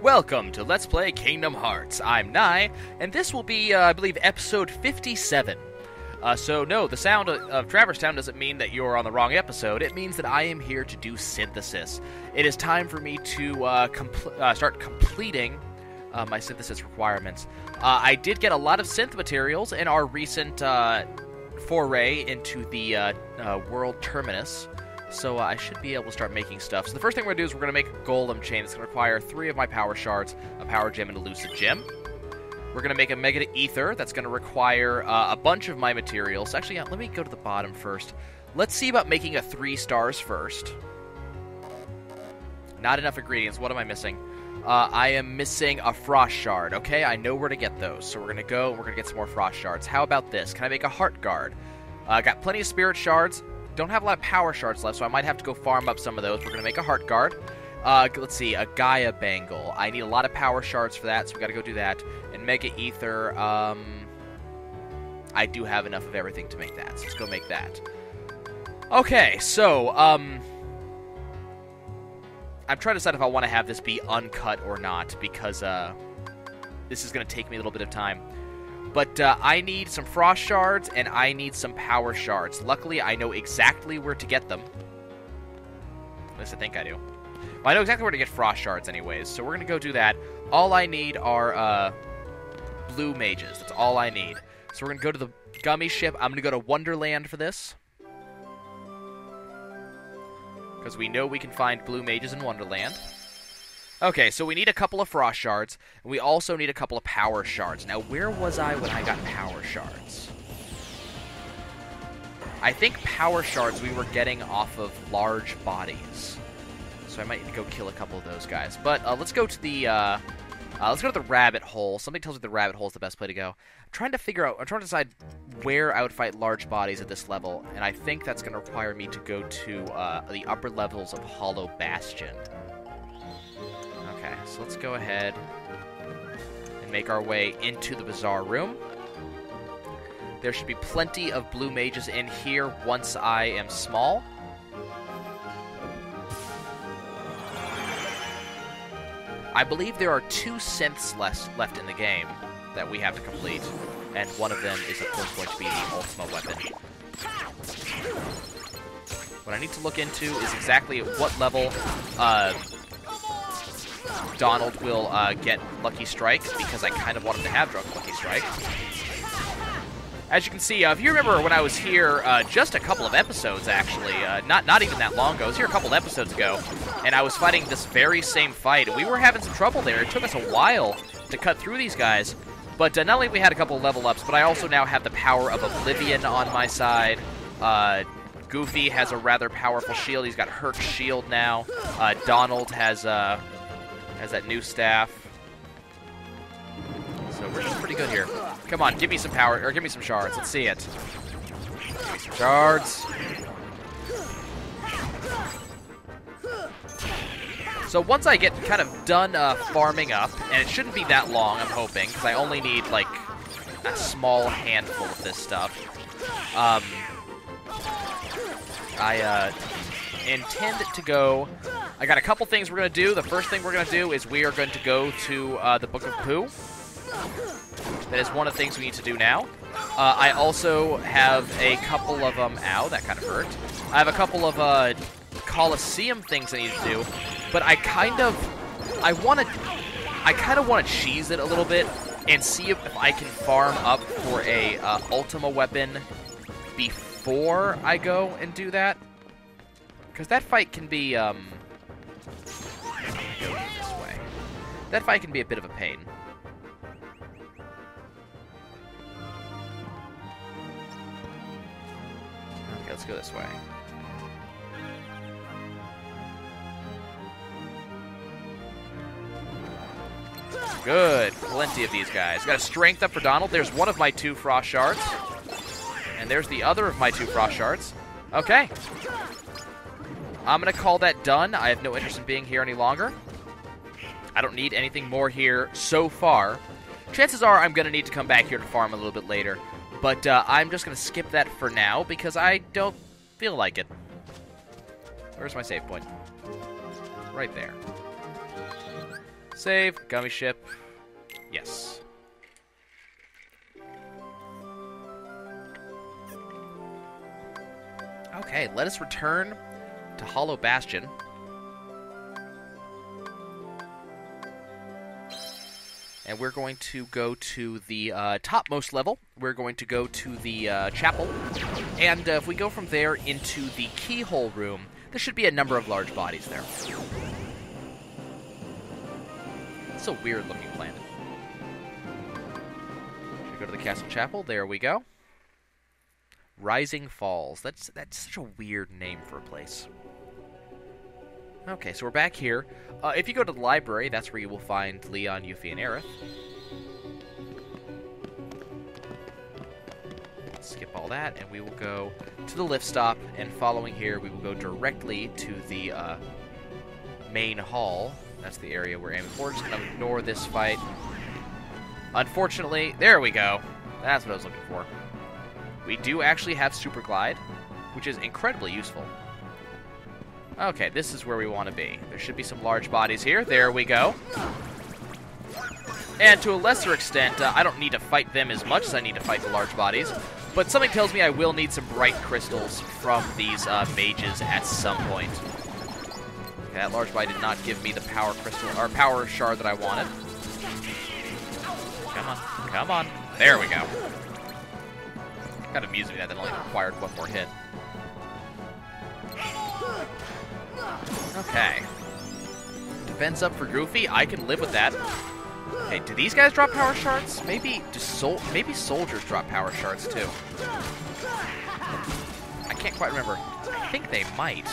Welcome to Let's Play Kingdom Hearts. I'm Nai, and this will be, I believe, episode 57. So no, the sound of Traverse Town doesn't mean that you're on the wrong episode. It means that I am here to do synthesis. It is time for me to start completing my synthesis requirements. I did get a lot of synth materials in our recent foray into the world terminus. So I should be able to start making stuff. So the first thing we're going to do is we're going to make a golem chain. It's going to require 3 of my power shards, a power gem, and a lucid gem. We're going to make a mega ether. That's going to require a bunch of my materials. Actually, yeah, let me go to the bottom first. Let's see about making a 3 stars first. Not enough ingredients. What am I missing? I am missing a frost shard. Okay, I know where to get those. So we're going to go and we're going to get some more frost shards. How about this? Can I make a heart guard? Got plenty of spirit shards. Don't have a lot of power shards left, so I might have to go farm up some of those. We're going to make a heart guard. Let's see, a Gaia bangle. I need a lot of power shards for that, so we got to go do that. And mega ether, I do have enough of everything to make that, so let's go make that. Okay, so, I'm trying to decide if I want to have this be uncut or not, because, this is going to take me a little bit of time. But I need some frost shards, and I need some power shards. Luckily, I know exactly where to get them. At least I think I do. Well, I know exactly where to get frost shards anyways, so we're going to go do that. All I need are blue mages. That's all I need. So we're going to go to the gummy ship. I'm going to go to Wonderland for this. Because we know we can find blue mages in Wonderland. Okay, so we need a couple of frost shards, and we also need a couple of power shards. Now, where was I when I got power shards? I think power shards we were getting off of large bodies. So I might need to go kill a couple of those guys. But let's go to the rabbit hole. Something tells me the rabbit hole is the best place to go. I'm trying to decide where I would fight large bodies at this level, and I think that's going to require me to go to the upper levels of Hollow Bastion. Okay, so let's go ahead and make our way into the Bazaar Room. There should be plenty of blue mages in here once I am small. I believe there are 2 synths left in the game that we have to complete, and one of them is, of course, going to be the Ultima weapon. What I need to look into is exactly at what level Donald will get Lucky Strike, because I kind of want him to have Lucky Strike. As you can see, if you remember when I was here just a couple of episodes, actually, not even that long ago, I was here a couple of episodes ago, and I was fighting this very same fight, and we were having some trouble there. It took us a while to cut through these guys, but not only we had a couple of level ups, but I also now have the power of Oblivion on my side. Goofy has a rather powerful shield. He's got Herc's shield now. Donald has that new staff. So we're just pretty good here. Come on, give me some power, or give me some shards. Let's see it. Give me some shards. So once I get kind of done farming up, and it shouldn't be that long, I'm hoping, because I only need, like, a small handful of this stuff. I intend to go... I got a couple things we're going to do. The first thing we're going to do is we are going to go to the Book of Pooh. That is one of the things we need to do now. I also have a couple of, ow, that kind of hurt. I have a couple of Colosseum things I need to do, but I kind of want to cheese it a little bit and see if I can farm up for a Ultima weapon before I go and do that. Because that fight can be, go this way. That fight can be a bit of a pain. Okay, let's go this way. Good. Plenty of these guys. Got a strength up for Donald. There's one of my 2 frost shards. And there's the other of my 2 frost shards. Okay. I'm going to call that done. I have no interest in being here any longer. I don't need anything more here so far. Chances are I'm going to need to come back here to farm a little bit later. But I'm just going to skip that for now because I don't feel like it. Where's my save point? Right there. Save. Gummy ship. Yes. Okay, let us return to Hollow Bastion. And we're going to go to the topmost level. We're going to go to the chapel. And if we go from there into the keyhole room, there should be a number of large bodies there. It's a weird-looking planet. Should we go to the castle chapel? There we go. Rising Falls. That's such a weird name for a place. Okay, so we're back here. If you go to the library, that's where you will find Leon, Yuffie, and Aerith. Skip all that, and we will go to the lift stop, and following here, we will go directly to the main hall. That's the area where we're just going to ignore this fight. Unfortunately, there we go. That's what I was looking for. We do actually have Super Glide, which is incredibly useful. Okay, this is where we want to be. There should be some large bodies here. There we go. And to a lesser extent, I don't need to fight them as much as I need to fight the large bodies. But something tells me I will need some bright crystals from these mages at some point. Okay, that large body did not give me the power crystal, or power shard that I wanted. Come on, come on. There we go. Kind of amused me that only required one more hit. Okay. Defense up for Goofy. I can live with that. Hey, do these guys drop power shards? Maybe maybe soldiers drop power shards too. I can't quite remember. I think they might.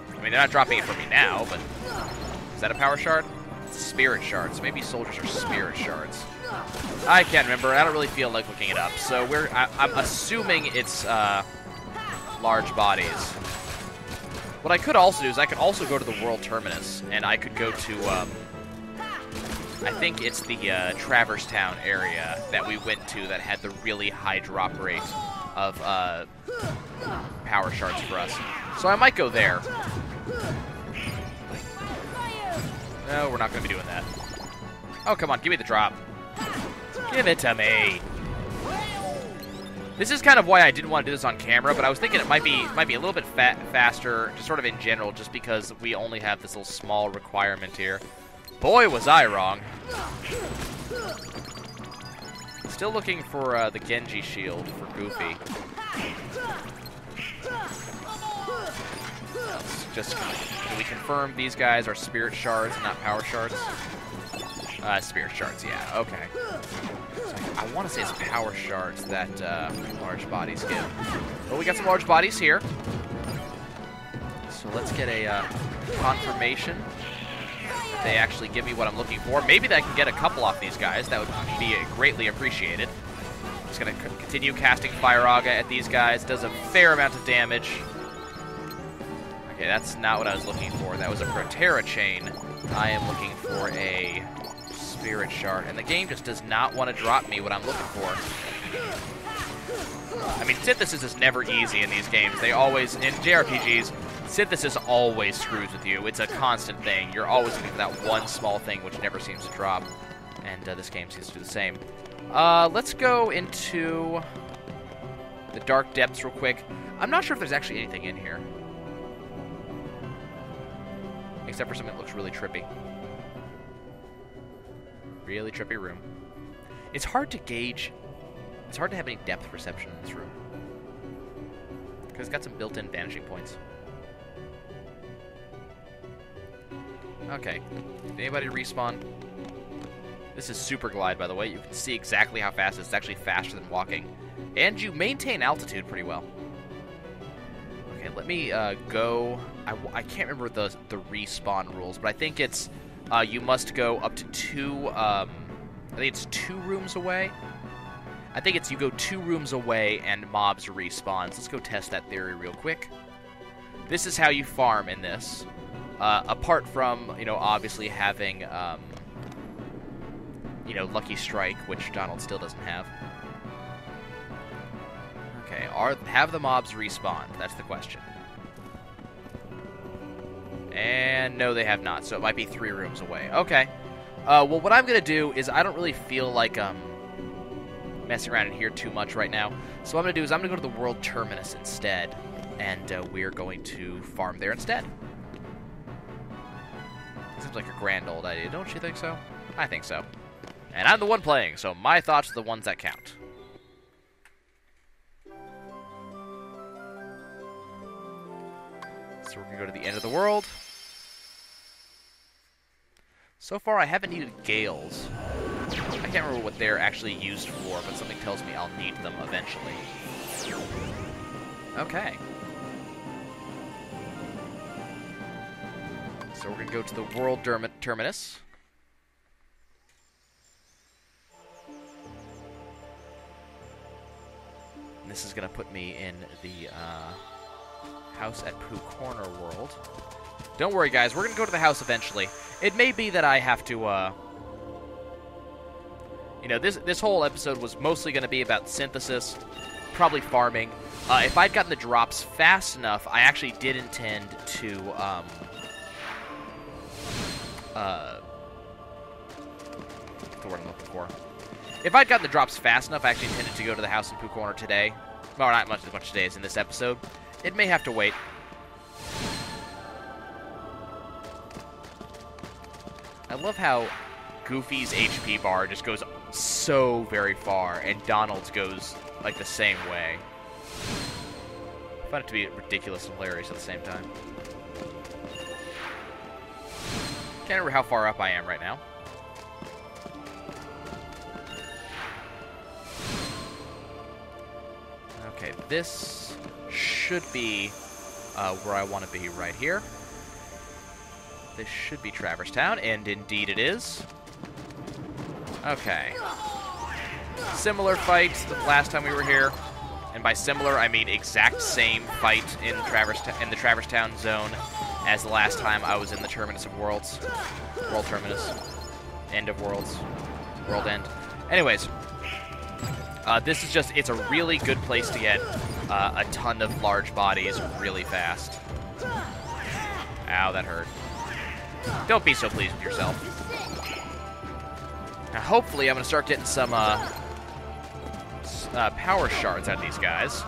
I mean, they're not dropping it for me now, but is that a power shard? It's a spirit shard, so maybe soldiers are spirit shards. I can't remember. I don't really feel like looking it up. So I'm assuming it's large bodies. What I could also do is I could also go to the World Terminus, and I could go to, I think it's the Traverse Town area that we went to that had the really high drop rate of power shards for us. So I might go there. No, we're not going to be doing that. Oh, come on, give me the drop. Give it to me. This is kind of why I didn't want to do this on camera, but I was thinking it might be a little bit faster, just sort of in general, just because we only have this little small requirement here. Boy, was I wrong. Still looking for the Genji shield for Goofy. Just, can we confirm these guys are spirit shards and not power shards? Spirit shards, yeah, okay. So I want to say it's power shards that large bodies give. Well, we got some large bodies here. So let's get a confirmation that they actually give me what I'm looking for. Maybe that I can get a couple off these guys. That would be greatly appreciated. Just going to continue casting Fire Aga at these guys. Does a fair amount of damage. Okay, that's not what I was looking for. That was a Proterra chain. I am looking for a Spirit Shard, and the game just does not want to drop me what I'm looking for. I mean, synthesis is never easy in these games. They always, in JRPGs, synthesis always screws with you. It's a constant thing. You're always looking for that one small thing which never seems to drop, and this game seems to do the same. Let's go into the Dark Depths real quick. I'm not sure if there's actually anything in here, except for something that looks really trippy. Really trippy room. It's hard to gauge. It's hard to have any depth perception in this room, because it's got some built-in vanishing points. Okay. Did anybody respawn? This is Super Glide, by the way. You can see exactly how fast it is. It's actually faster than walking. And you maintain altitude pretty well. Okay, let me go. I can't remember the respawn rules, but I think it's you must go up to two. I think it's 2 rooms away. I think it's you go 2 rooms away and mobs respawn. So let's go test that theory real quick. This is how you farm in this. Apart from, obviously having, Lucky Strike, which Donald still doesn't have. Okay, have the mobs respawn? That's the question. And no, they have not, so it might be 3 rooms away. Okay. Well, what I'm going to do is I don't really feel like messing around in here too much right now. So what I'm going to do is I'm going to go to the World Terminus instead, and we're going to farm there instead. Seems like a grand old idea, don't you think so? I think so. And I'm the one playing, so my thoughts are the ones that count. So we're going to go to the end of the world. So far, I haven't needed gales. I can't remember what they're actually used for, but something tells me I'll need them eventually. Okay. So we're going to go to the World Terminus. And this is going to put me in the House at Pooh Corner world. Don't worry, guys. We're going to go to the house eventually. It may be that I have to, you know, this whole episode was mostly going to be about synthesis, probably farming. If I'd gotten the drops fast enough, I actually did intend to, what's the word I'm looking for? If I'd gotten the drops fast enough, I actually intended to go to the house in Pooh Corner today. Well, not much as much today as in this episode. It may have to wait. I love how Goofy's HP bar just goes so very far, and Donald's goes, like, the same way. I find it to be ridiculous and hilarious at the same time. Can't remember how far up I am right now. Okay, this should be where I want to be right here. This should be Traverse Town, and indeed it is. Okay. Similar fight the last time we were here. And by similar, I mean exact same fight in the Traverse Town zone as the last time I was in the Terminus of Worlds. World Terminus. End of Worlds. World End. Anyways. This is just, it's a really good place to get a ton of large bodies really fast. Ow, that hurt. Don't be so pleased with yourself. Now, hopefully, I'm going to start getting some power shards out of these guys.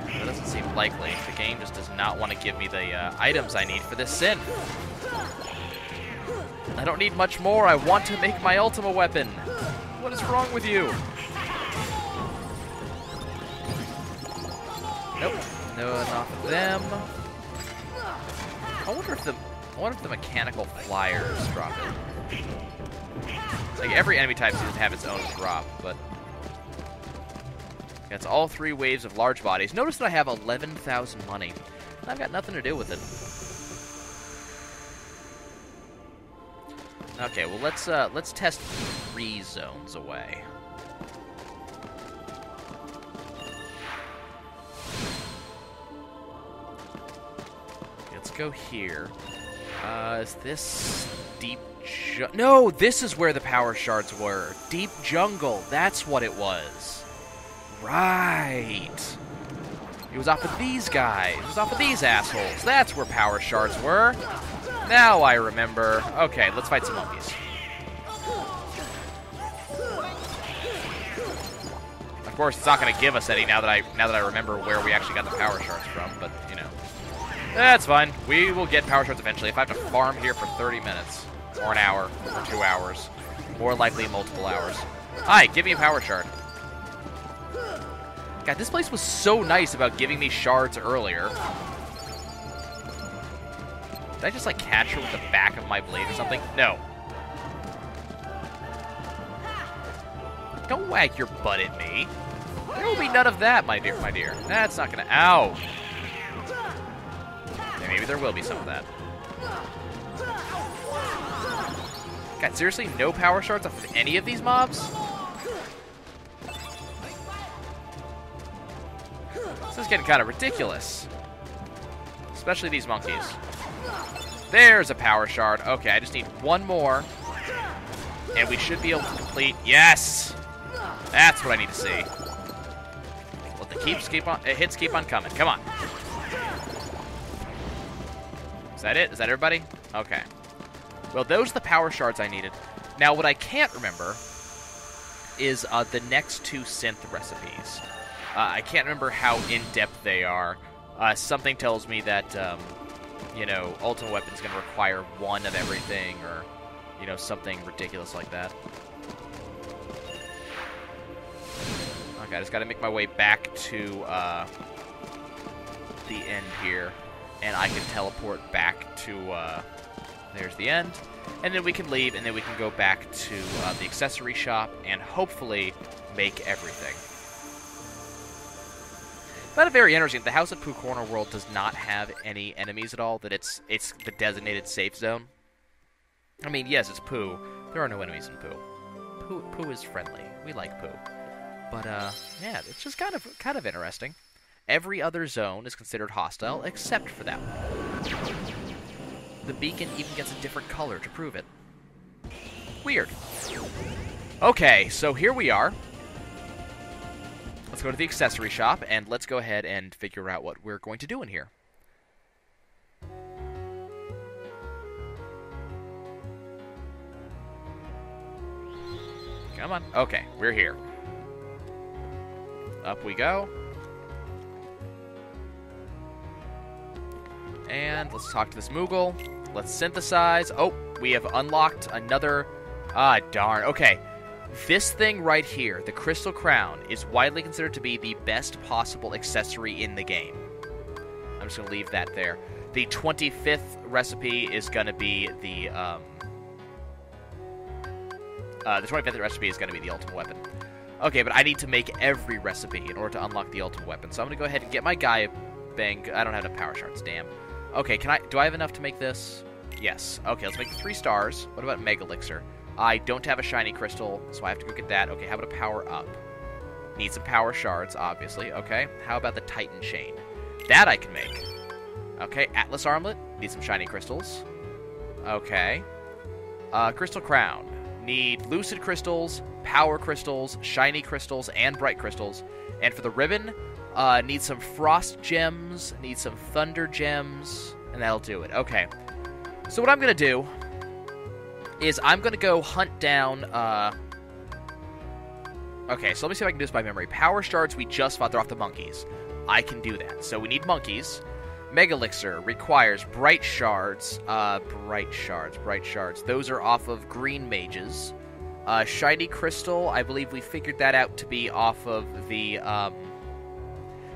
That doesn't seem likely. The game just does not want to give me the items I need for this synth. I don't need much more. I want to make my Ultima weapon. What is wrong with you? Nope. No, enough of them. I wonder if the mechanical flyers drop it. Like, every enemy type seems to have its own drop, but that's all 3 waves of large bodies. Notice that I have 11,000 money. I've got nothing to do with it. Okay, well let's test 3 zones away. Let's go here. Is this deep? No, this is where the power shards were. Deep jungle. That's what it was. Right. It was off of these guys. It was off of these assholes. That's where power shards were. Now I remember. Okay, let's fight some monkeys. Of course, it's not going to give us any now that I remember where we actually got the power shards from. But you know, that's fine. We will get power shards eventually. If I have to farm here for 30 minutes, or an hour, or 2 hours, more likely multiple hours. Hi, give me a power shard. God, this place was so nice about giving me shards earlier. Did I just, like, catch her with the back of my blade or something? No. Don't wag your butt at me. There will be none of that, my dear, my dear. That's not gonna... Ow! Maybe there will be some of that. God, seriously? No power shards off of any of these mobs? This is getting kind of ridiculous. Especially these monkeys. There's a power shard. Okay, I just need 1 more. And we should be able to complete... Yes! That's what I need to see. Let the hits keep on coming. Come on. Is that it? Is that everybody? Okay. Well, those are the power shards I needed. Now, what I can't remember is the next 2 synth recipes. I can't remember how in-depth they are. Something tells me that, you know, Ultimate Weapon's going to require 1 of everything, or, you know, something ridiculous like that. Okay, I just got to make my way back to the end here, and I can teleport back to, there's the end. And then we can leave, and then we can go back to the accessory shop and hopefully make everything. But very interesting. The House of Pooh Corner World does not have any enemies at all. That it's the designated safe zone. I mean, yes, it's Pooh. There are no enemies in Pooh. Pooh is friendly. We like Pooh. But yeah, it's just kind of interesting. Every other zone is considered hostile except for that one. The beacon even gets a different color to prove it. Weird. Okay, so here we are. Let's go to the accessory shop, and let's go ahead and figure out what we're going to do in here. Come on. Okay, we're here. Up we go. And let's talk to this Moogle. Let's synthesize. Oh, we have unlocked another... Ah, darn. Okay. This thing right here, the Crystal Crown, is widely considered to be the best possible accessory in the game. I'm just going to leave that there. The 25th recipe is going to be the 25th recipe is going to be the Ultimate Weapon. Okay, but I need to make every recipe in order to unlock the Ultimate Weapon. So I'm going to go ahead and get my Gaia Bank. I don't have enough power shards, damn. Okay, do I have enough to make this? Yes. Okay, let's make the 3 stars. What about Mega Elixir? I don't have a shiny crystal, so I have to go get that. Okay, how about a power up? Need some power shards, obviously. Okay, how about the Titan Chain? That I can make. Okay, Atlas Armlet. Need some shiny crystals. Okay. Crystal Crown. Need Lucid Crystals, Power Crystals, Shiny Crystals, and Bright Crystals. And for the ribbon, need some Frost Gems, need some Thunder Gems, and that'll do it. Okay. So what I'm going to do is I'm going to go hunt down... Okay, so let me see if I can do this by memory. Power Shards we just fought. They're off the monkeys. I can do that. So we need monkeys. Mega Elixir requires Bright Shards. Bright Shards. Those are off of green mages. Shiny Crystal, I believe we figured that out to be off of the...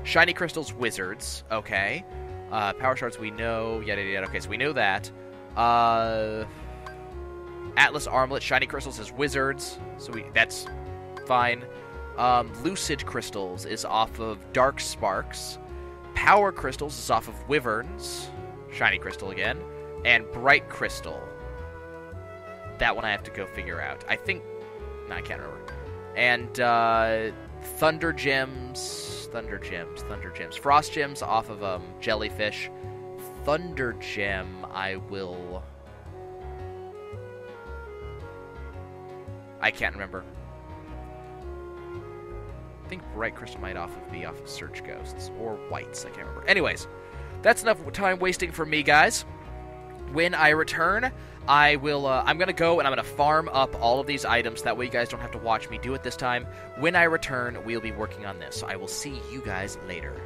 Shiny Crystal's wizards. Okay. Power Shards we know. Yada yada. Okay, so we know that. Atlas Armlet, Shiny Crystals is wizards, so that's fine. Lucid Crystals is off of Dark Sparks. Power Crystals is off of Wyverns, Shiny Crystal again, and Bright Crystal. That one I have to go figure out. I think... No, I can't remember. And Thunder Gems. Frost Gems off of Jellyfish. Thunder Gem I will... I can't remember. I think Bright Crystal might be off of Search Ghosts. Or Whites, I can't remember. Anyways, that's enough time wasting for me, guys. When I return, I'm going to go and I'm going to farm up all of these items. That way you guys don't have to watch me do it this time. When I return, we'll be working on this. So I will see you guys later.